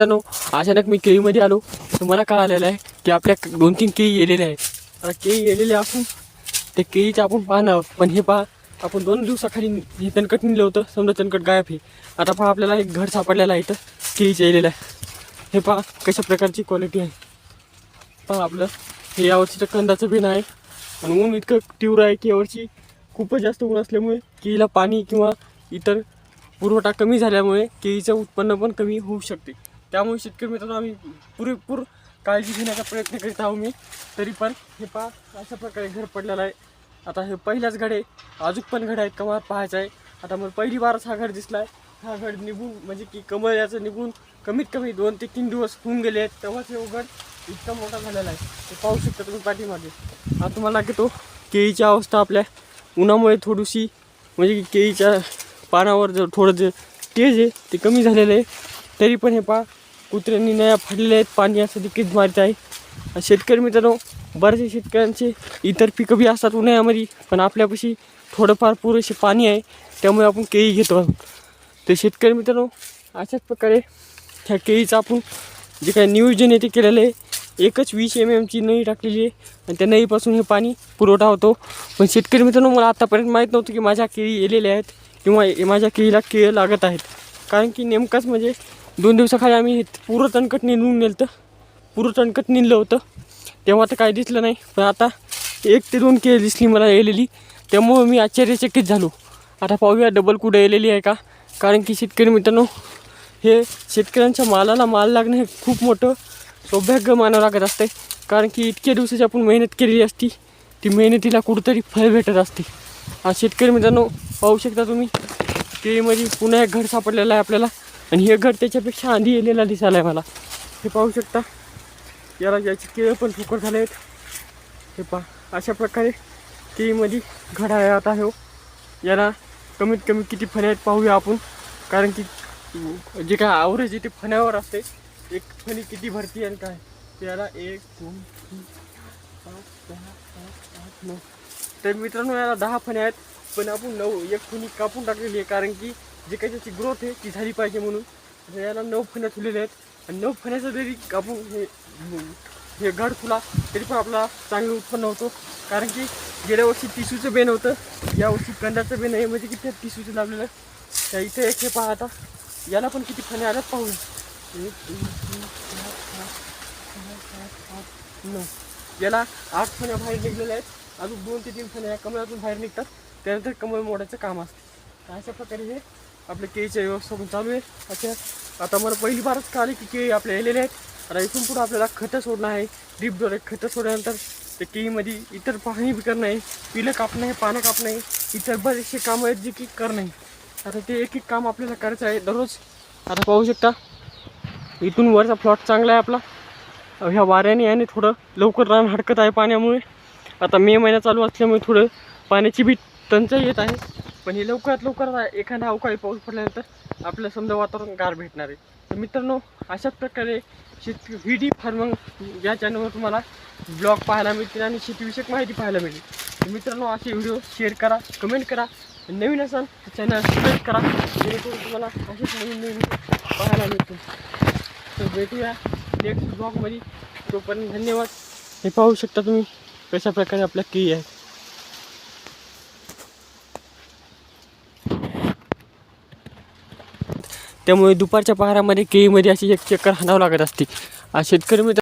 मित्रांनो, अचानक मी केळीमध्ये आलो तर मला काय आलेलं आहे की आपल्या 2-3 केळी येलेले आहेत. आता केळी येलेले असून ते केळीचे आपण पाहणार, पण हे पहा आपण 2 दिवसाखाली हे तणकट निघलं होतं, समजा तणकट गायब आहे. आता पहा आपल्याला एक घर सापडलेलं आहे इथं केळीचं येलेलं आहे. हे पहा कशा प्रकारची क्वालिटी आहे. पहा आपलं हे यावर्षीचं कंदाचं बिन आहे आणि ऊन इतकं तीव्र आहे की यावर्षी खूपच जास्त ऊन असल्यामुळे केळीला पाणी किंवा इतर पुरवठा कमी झाल्यामुळे केळीचं उत्पन्न पण कमी होऊ शकते. त्यामुळे शेतकरी मित्रांनो आम्ही पुरेपूर काळजी घेण्याचा प्रयत्न करीत आहोत. मी तरी पण हे पहा अशा प्रकारे घर पडलेलं आहे. आता हे पहिल्याच घड आहे, अजून पण घड आहेत कमाल पाहायचं आहे. आता मला पहिली बारच हा घड दिसला आहे. हा घड निघून म्हणजे की कमळ याचं निघून कमीत कमी 2 ते 3 दिवस होऊन गेले आहेत, तेव्हाच हे घड इतका मोठा झालेला आहे. ते पाहू शकता तुम्ही पाठीमागे. आता तुम्हाला की तो केळीची अवस्था आपल्या उन्हामुळे थोडीशी म्हणजे की केळीच्या पानावर जर थोडं जे तेज आहे ते कमी झालेलं आहे. तरी पण हे पहा कुत्र्यांनी नया फाडलेले आहेत, पाणी असं देखील मारत आहे. शेतकरी मित्रांनो, बरेचसे शेतकऱ्यांचे इतर पिकं बी असतात उन्हाळ्यामध्ये, पण आपल्यापाशी थोडंफार पुरेसे पाणी आहे त्यामुळे आपण केळी घेतो आहोत. तर शेतकरी मित्रांनो, अशाच प्रकारे ह्या केळीचं आपण जे काही नियोजन आहे ते केलेलं आहे. एकच 20 mm ची नळी टाकलेली आहे आणि त्या नळीपासून हे पाणी पुरवठा होतो. पण शेतकरी मित्रांनो, मला आतापर्यंत माहीत नव्हतं की माझ्या केळी येलेल्या आहेत किंवा माझ्या केळीला केळं लागत आहेत. कारण की नेमकाच म्हणजे 2 दिवसाखाली आम्ही हे पुरं तणकट निघून नेलं होतं, पुरं तणकट निघलं होतं तेव्हा तर काही दिसलं नाही. पण आता 1 ते 2 केळी दिसली मला येलेली, त्यामुळं मी आश्चर्यचकित झालो. आता पाहूया डबल कुठं येलेली आहे का. कारण की शेतकरी मित्रांनो, हे शेतकऱ्यांच्या मालाला माल लागणं हे खूप मोठं सौभाग्य मानावं लागत असते. कारण की इतक्या दिवसाची आपण मेहनत केलेली असती, ती मेहनतीला कुठंतरी फळ भेटत असते. आज शेतकरी मित्रांनो पाहू शकता तुम्ही, केळीमध्ये पुन्हा एक घर सापडलेलं आहे आपल्याला आणि हे घर त्याच्यापेक्षा आधी येलेला दिसायला आहे मला. हे पाहू शकता, याला याची केळं पण फुकट झाले आहेत. हे पहा अशा प्रकारे केळीमध्ये घड आहे. आता हो याला कमीत कमी किती फणे आहेत पाहूया आपण. कारण की जे काय आवरेज आहे ते फण्यावर असते, एक फणी किती भरती आणि काय त्याला 1 2 3 5 6 7 8 9. तर मित्रांनो याला 10 फण्या आहेत, पण आपण 1 फणी कापून टाकलेली आहे. कारण की जे काही त्याची ग्रोथ आहे ती झाली पाहिजे म्हणून. तर याला 9 फण्या फुलेल्या आहेत आणि 9 फण्याचं जरी कापून हे घड फुला तरी पण आपला चांगलं उत्पन्न होतो. कारण की गेल्या वर्षी टिसूचं बेन होतं, यावर्षी कंदाचं बेन आहे, म्हणजे की त्या टिसूचं लावलेलं. त्या इथे एक हे पहा, आता याला पण किती फण्या आल्यात पाहूया. 1 2 3 4 5 6 7 8 9. याला 8 फण्या बाहेर निघलेल्या आहेत. अजून 2 ते 3 फण्या कमळातून बाहेर निघतात, त्यानंतर कमळ मोडायचं काम असतं. अशा प्रकारे हे आपल्या केळीच्या व्यवस्थापन चालू आहे. आता मला पहिली बारच कळाली की केळी आपल्या येलेले आहेत. आता इथून पुढं आपल्याला खतं सोडणं आहे, ड्रीपद्वारे खतं सोडल्यानंतर त्या केळीमध्ये इतर पाहणी बी करणं आहे, पिलं कापणं आहे, पानं कापणं आहे, इतर बरेचसे कामं आहेत जे की करणं आहे. आता ते एक एक काम आपल्याला करायचं आहे दररोज. आता पाहू शकता इथून वरचा प्लॉट चांगला आहे आपला. ह्या वाऱ्याने आणि थोडं लवकर रान हडकत आहे पाण्यामुळे. आता मे महिना चालू असल्यामुळे थोडं पाण्याची बी टंचाई येत आहे. पण हे लवकरात लवकर एखादा अवकाळी पाऊस पडल्यानंतर आपल्याला समजा वातावरण गार भेटणार आहे. तर मित्रांनो, अशाच प्रकारे व्ही.डी. फार्मिंग या चॅनलवर तुम्हाला ब्लॉग पाहायला मिळतील आणि शेतीविषयक माहिती पाहायला मिळेल. तर मित्रांनो, असे व्हिडिओ शेअर करा, कमेंट करा, नवीन असाल तर चॅनल सबस्क्राईब करा, जेणेकरून तुम्हाला असेच नवीन पाहायला मिळतील. तर भेटूया नेक्स्ट ब्लॉगमध्ये. तोपर्यंत धन्यवाद. हे पाहू शकता तुम्ही कशा प्रकारे आपल्या केळी आहे. त्यामुळे दुपारच्या पहारामध्ये केळीमध्ये अशी एक चक्कर हाणावं लागत असते. आज शेतकरी मित्र